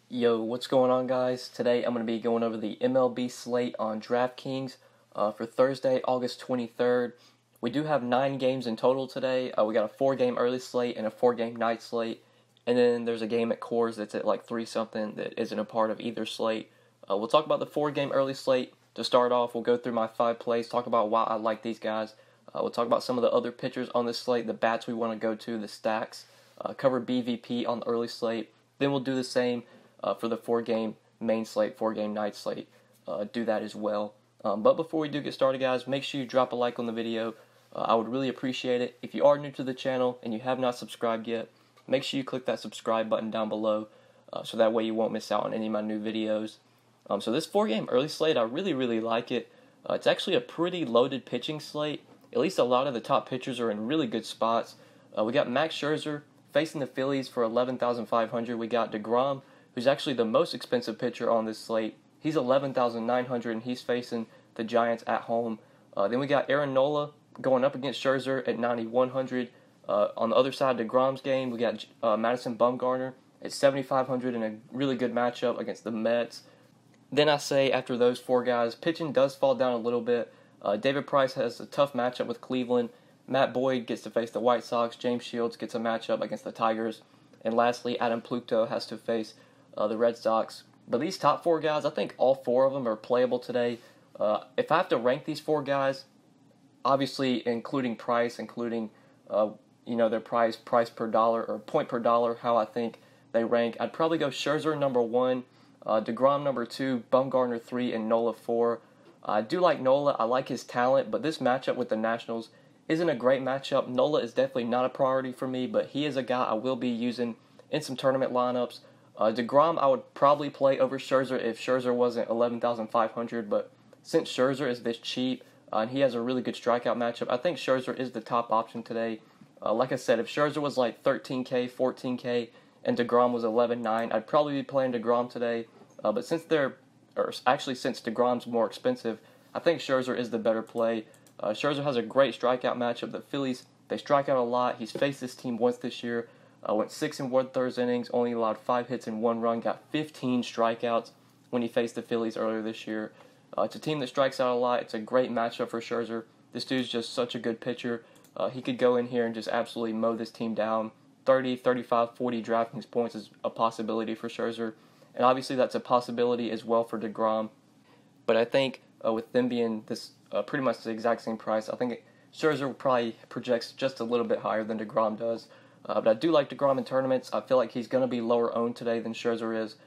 Yo, what's going on, guys? Today I'm going to be going over the MLB slate on DraftKings for Thursday, August 23rd. We do have 9 games in total today. We got a 4-game early slate and a 4-game night slate. And then there's a game at Coors that's at like 3 something that isn't a part of either slate. We'll talk about the 4-game early slate. To start off, we'll go through my 5 plays, talk about why I like these guys. We'll talk about some of the other pitchers on this slate, the bats we want to go to, the stacks, cover BVP on the early slate. Then we'll do the same for the 4-game main slate, 4-game night slate. Do that as well. But before we do get started, guys, make sure you drop a like on the video. I would really appreciate it. If you are new to the channel and you have not subscribed yet, make sure you click that subscribe button down below so that way you won't miss out on any of my new videos. So this 4-game early slate, I really like it. It's actually a pretty loaded pitching slate. At least a lot of the top pitchers are in really good spots. We got Max Scherzer facing the Phillies for $11,500. We got DeGrom, who's actually the most expensive pitcher on this slate. He's $11,900, and he's facing the Giants at home. Then we got Aaron Nola going up against Scherzer at $9,100. On the other side of DeGrom's game, we got Madison Bumgarner at $7,500 in a really good matchup against the Mets. Then I say after those 4 guys, pitching does fall down a little bit. David Price has a tough matchup with Cleveland. Matt Boyd gets to face the White Sox. James Shields gets a matchup against the Tigers. And lastly, Adam Plutko has to face the Red Sox. But these top 4 guys, I think all 4 of them are playable today. If I have to rank these 4 guys, obviously including price, including their price per dollar or point per dollar, how I think they rank, I'd probably go Scherzer number 1, DeGrom number 2, Bumgarner 3, and Nola 4. I do like Nola. I like his talent, but this matchup with the Nationals isn't a great matchup. Nola is definitely not a priority for me, but he is a guy I will be using in some tournament lineups. DeGrom I would probably play over Scherzer if Scherzer wasn't $11,500, but since Scherzer is this cheap and he has a really good strikeout matchup, I think Scherzer is the top option today. Like I said, if Scherzer was like $13K, $14K, and DeGrom was $11,900, I'd probably be playing DeGrom today. But since DeGrom's more expensive, I think Scherzer is the better play. Scherzer has a great strikeout matchup. The Phillies, they strike out a lot. He's faced this team once this year. Went 6 1/3 innings, only allowed 5 hits and 1 run, got 15 strikeouts when he faced the Phillies earlier this year. It's a team that strikes out a lot. It's a great matchup for Scherzer. This dude's just such a good pitcher. He could go in here and just absolutely mow this team down. 30, 35, 40 DraftKings points is a possibility for Scherzer. And obviously that's a possibility as well for DeGrom. But I think with them being this pretty much the exact same price, I think Scherzer probably projects just a little bit higher than DeGrom does. But I do like DeGrom in tournaments. I feel like he's going to be lower owned today than Scherzer is.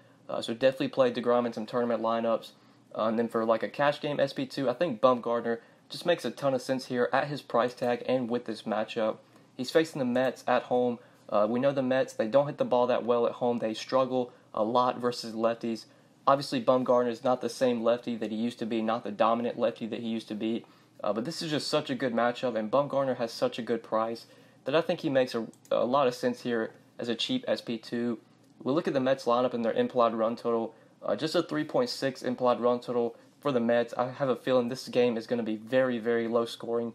So definitely play DeGrom in some tournament lineups. And then for like a cash game SP2, I think Bumgarner just makes a ton of sense here at his price tag and with this matchup. He's facing the Mets at home. We know the Mets, they don't hit the ball that well at home. They struggle a lot versus lefties. Obviously, Bumgarner is not the same lefty that he used to be, not the dominant lefty that he used to be. But this is just such a good matchup, and Bumgarner has such a good price that I think he makes a lot of sense here as a cheap SP2. We look at the Mets lineup and their implied run total, just a 3.6 implied run total for the Mets. I have a feeling this game is going to be very low scoring.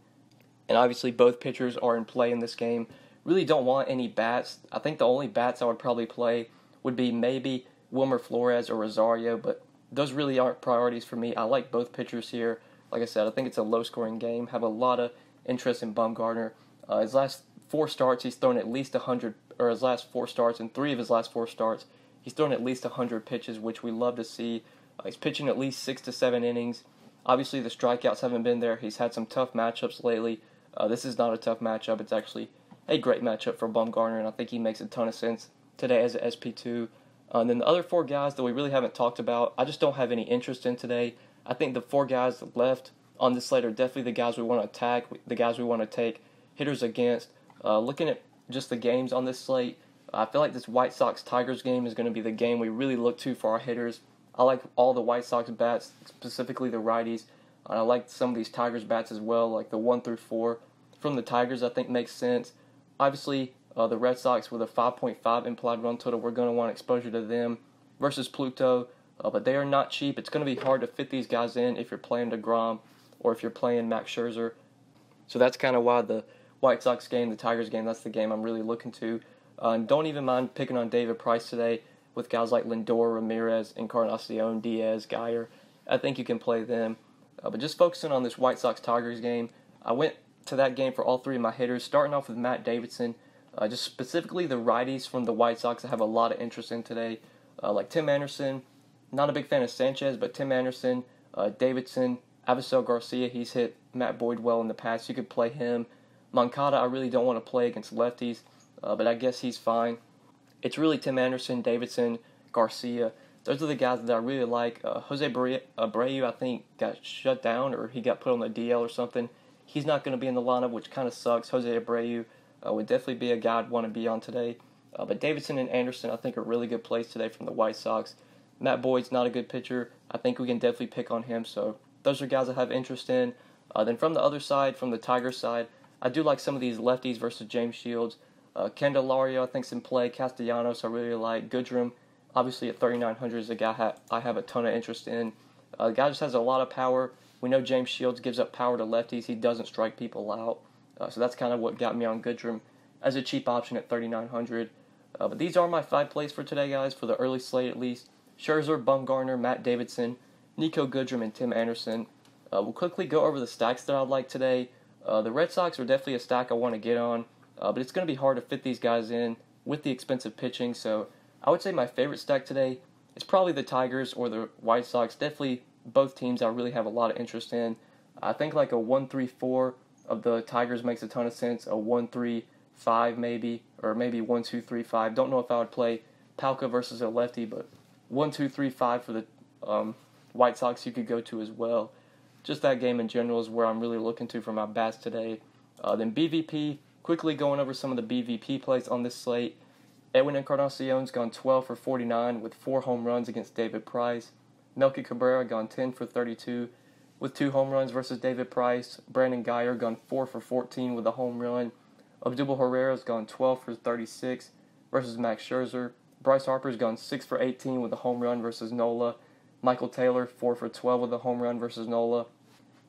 And obviously, both pitchers are in play in this game. Really don't want any bats. I think the only bats I would probably play would be maybe Wilmer Flores or Rosario, but those really aren't priorities for me. I like both pitchers here. Like I said, I think it's a low-scoring game. Have a lot of interest in Bumgarner. His last 4 starts, he's thrown at least 100, or his last 4 starts, and 3 of his last 4 starts, he's thrown at least 100 pitches, which we love to see. He's pitching at least 6 to 7 innings. Obviously, the strikeouts haven't been there. He's had some tough matchups lately. This is not a tough matchup. It's actually a great matchup for Bumgarner, and I think he makes a ton of sense today as an SP2. And then the other 4 guys that we really haven't talked about, I just don't have any interest in today. I think the 4 guys left on this slate are definitely the guys we want to attack, the guys we want to take hitters against. Looking at just the games on this slate, I feel like this White Sox-Tigers game is going to be the game we really look to for our hitters. I like all the White Sox bats, specifically the righties. And I like some of these Tigers bats as well, like the 1 through 4. From the Tigers, I think makes sense. Obviously, the Red Sox with a 5.5 implied run total, we're going to want exposure to them versus Plutko. But they are not cheap. It's going to be hard to fit these guys in if you're playing DeGrom or if you're playing Max Scherzer. So that's kind of why the White Sox game, the Tigers game, that's the game I'm really looking to. And don't even mind picking on David Price today. with guys like Lindor, Ramirez, Encarnacion, Diaz, Geyer. I think you can play them. But just focusing on this White Sox-Tigers game, I went to that game for all three of my hitters, starting off with Matt Davidson. Just specifically the righties from the White Sox I have a lot of interest in today, like Tim Anderson. Not a big fan of Sanchez, but Tim Anderson, Davidson, Avisel Garcia, he's hit Matt Boyd well in the past. You could play him. Moncada, I really don't want to play against lefties, but I guess he's fine. It's really Tim Anderson, Davidson, Garcia. Those are the guys that I really like. Jose Abreu, I think, got shut down or he got put on the DL or something. He's not going to be in the lineup, which kind of sucks. Jose Abreu would definitely be a guy I'd want to be on today. But Davidson and Anderson, I think, are really good plays today from the White Sox. Matt Boyd's not a good pitcher. I think we can definitely pick on him. So those are guys I have interest in. Then from the other side, from the Tigers side, I do like some of these lefties versus James Shields. Candelario, I think, is in play. Castellanos, I really like. Goodrum, obviously at 3,900 is a guy I have a ton of interest in. The guy just has a lot of power. We know James Shields gives up power to lefties. He doesn't strike people out. So that's kind of what got me on Goodrum as a cheap option at 3,900. But these are my 5 plays for today, guys, for the early slate at least. Scherzer, Bumgarner, Matt Davidson, Nico Goodrum, and Tim Anderson. We'll quickly go over the stacks that I'd like today. The Red Sox are definitely a stack I want to get on, but it's going to be hard to fit these guys in with the expensive pitching. So I would say my favorite stack today is probably the Tigers or the White Sox. Definitely both teams I really have a lot of interest in. I think like a 1-3-4 of the Tigers makes a ton of sense. A 1-3-5 maybe, or maybe 1-2-3-5. Don't know if I would play Palka versus a lefty, but 1-2-3-5 for the White Sox you could go to as well. Just that game in general is where I'm really looking to for my bats today. Then BVP, quickly going over some of the BVP plays on this slate. Edwin Encarnacion's gone 12 for 49 with 4 home runs against David Price. Melky Cabrera gone 10 for 32 with 2 home runs versus David Price. Brandon Geyer gone 4 for 14 with a home run. Abdul Herrera's gone 12 for 36 versus Max Scherzer. Bryce Harper's gone 6 for 18 with a home run versus Nola. Michael Taylor, 4 for 12 with a home run versus Nola.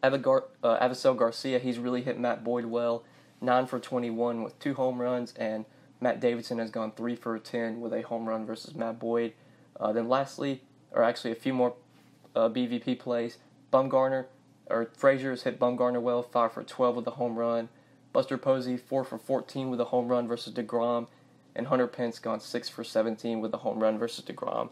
Avisel Garcia, he's really hit Matt Boyd well. 9 for 21 with 2 home runs. And Matt Davidson has gone 3 for 10 with a home run versus Matt Boyd. Then lastly, or actually a few more BVP plays. Frazier has hit Bumgarner well, 5 for 12 with a home run. Buster Posey, 4 for 14 with a home run versus DeGrom. And Hunter Pence gone 6 for 17 with a home run versus DeGrom.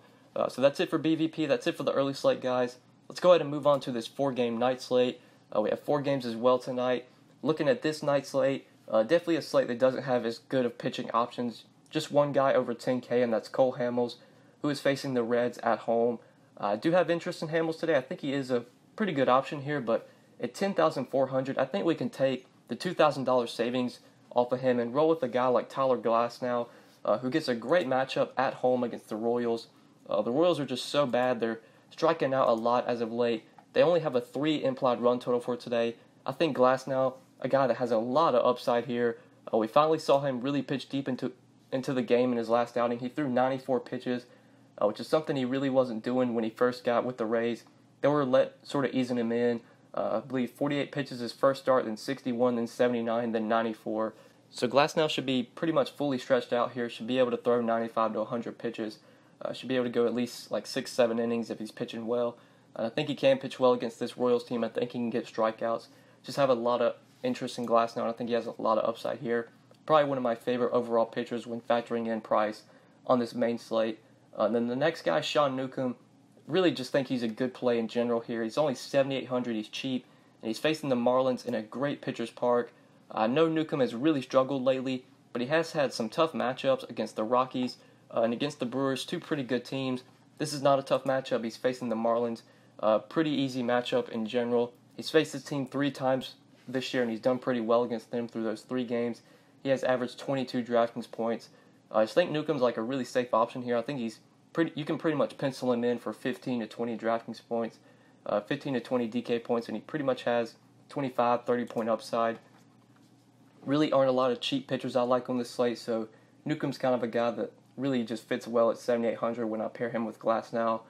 So that's it for BVP. That's it for the early slate, guys. Let's go ahead and move on to this 4-game night slate. We have 4 games as well tonight. Looking at this night slate, definitely a slate that doesn't have as good of pitching options. Just one guy over 10K, and that's Cole Hamels, who is facing the Reds at home. I do have interest in Hamels today. I think he is a pretty good option here, but at 10,400, I think we can take the $2,000 savings off of him and roll with a guy like Tyler Glasnow, who gets a great matchup at home against the Royals. The Royals are just so bad. They're striking out a lot as of late. They only have a 3 implied run total for today. I think Glasnow, a guy that has a lot of upside here. We finally saw him really pitch deep into the game in his last outing. He threw 94 pitches, which is something he really wasn't doing when he first got with the Rays. They were sort of easing him in. I believe 48 pitches his first start, then 61, then 79, then 94. So Glasnow should be pretty much fully stretched out here. Should be able to throw 95 to 100 pitches. Should be able to go at least like 6-7 innings if he's pitching well. I think he can pitch well against this Royals team. I think he can get strikeouts. Just have a lot of interest in Glasnow, and I think he has a lot of upside here. Probably one of my favorite overall pitchers when factoring in Price on this main slate. Then the next guy, Sean Newcomb, really just think he's a good play in general here. He's only 7,800. He's cheap, and he's facing the Marlins in a great pitcher's park. I know Newcomb has really struggled lately, but he has had some tough matchups against the Rockies and against the Brewers, 2 pretty good teams. This is not a tough matchup. He's facing the Marlins. Pretty easy matchup in general. He's faced his team 3 times this year, and he's done pretty well against them through those 3 games. He has averaged 22 DraftKings points. I just think Newcomb's like a really safe option here. I think you can pretty much pencil him in for 15 to 20 DraftKings points, 15 to 20 DK points, and he pretty much has 25, 30-point upside. Really aren't a lot of cheap pitchers I like on this slate, so Newcomb's kind of a guy that really just fits well at 7,800 when I pair him with Glasnow.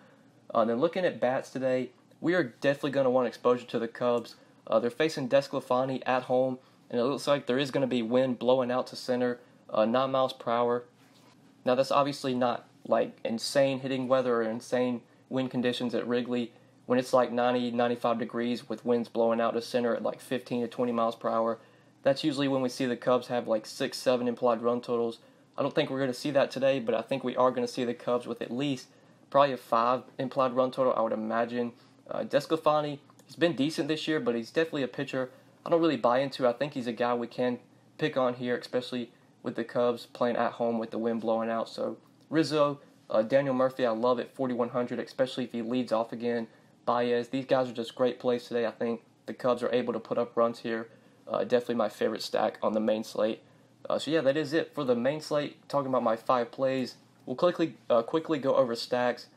Then looking at bats today, we are definitely going to want exposure to the Cubs. They're facing DeSclafani at home, and it looks like there is going to be wind blowing out to center, 9 miles per hour. Now that's obviously not like insane hitting weather or insane wind conditions at Wrigley, when it's like 90, 95 degrees with winds blowing out to center at like 15 to 20 miles per hour, that's usually when we see the Cubs have like 6, 7 implied run totals. I don't think we're going to see that today, but I think we are going to see the Cubs with at least probably a 5 implied run total, I would imagine. DeSclafani, he's been decent this year, but he's definitely a pitcher I don't really buy into. I think he's a guy we can pick on here, especially with the Cubs playing at home with the wind blowing out. So Rizzo, Daniel Murphy, I love at 4,100, especially if he leads off again. Baez, these guys are just great plays today. I think the Cubs are able to put up runs here. Definitely my favorite stack on the main slate. So yeah, that is it for the main slate. Talking about my 5 plays, we'll quickly go over stacks.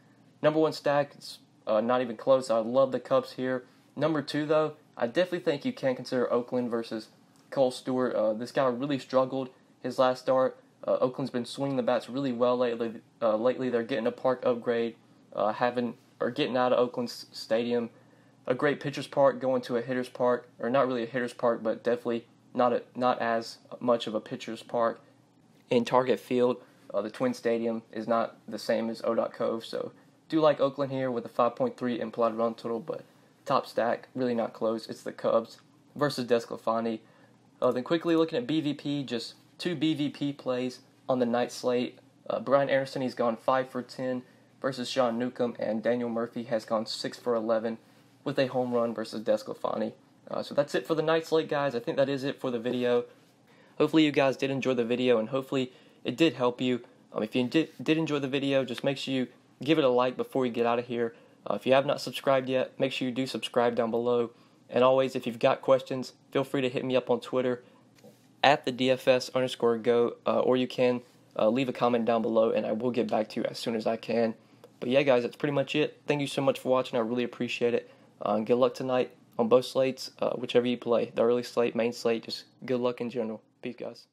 Number 1 stack, it's not even close. I love the Cubs here. Number 2, though, I definitely think you can consider Oakland versus Cole Stewart. This guy really struggled his last start. Oakland's been swinging the bats really well lately. Lately, they're getting a park upgrade, getting out of Oakland's stadium. A great pitcher's park, going to a hitter's park, or not really a hitter's park, but definitely not as much of a pitcher's park. In Target Field, the Twin Stadium is not the same as ODOT Cove, so do like Oakland here with a 5.3 implied run total, but top stack, really not close. It's the Cubs versus DeSclafani. Then quickly looking at BVP, just 2 BVP plays on the night slate. Brian Anderson, he's gone 5 for 10 versus Sean Newcomb, and Daniel Murphy has gone 6 for 11 with a home run versus DeSclafani. So that's it for the night slate, guys. I think that is it for the video. Hopefully you guys did enjoy the video, and hopefully it did help you. If you did enjoy the video, just make sure you give it a like before you get out of here. If you have not subscribed yet, make sure you do subscribe down below. And always, if you've got questions, feel free to hit me up on Twitter at the DFS_GO, or you can leave a comment down below, and I will get back to you as soon as I can. But yeah, guys, that's pretty much it. Thank you so much for watching. I really appreciate it. And good luck tonight on both slates, whichever you play. The early slate, main slate, just good luck in general. Peace, guys.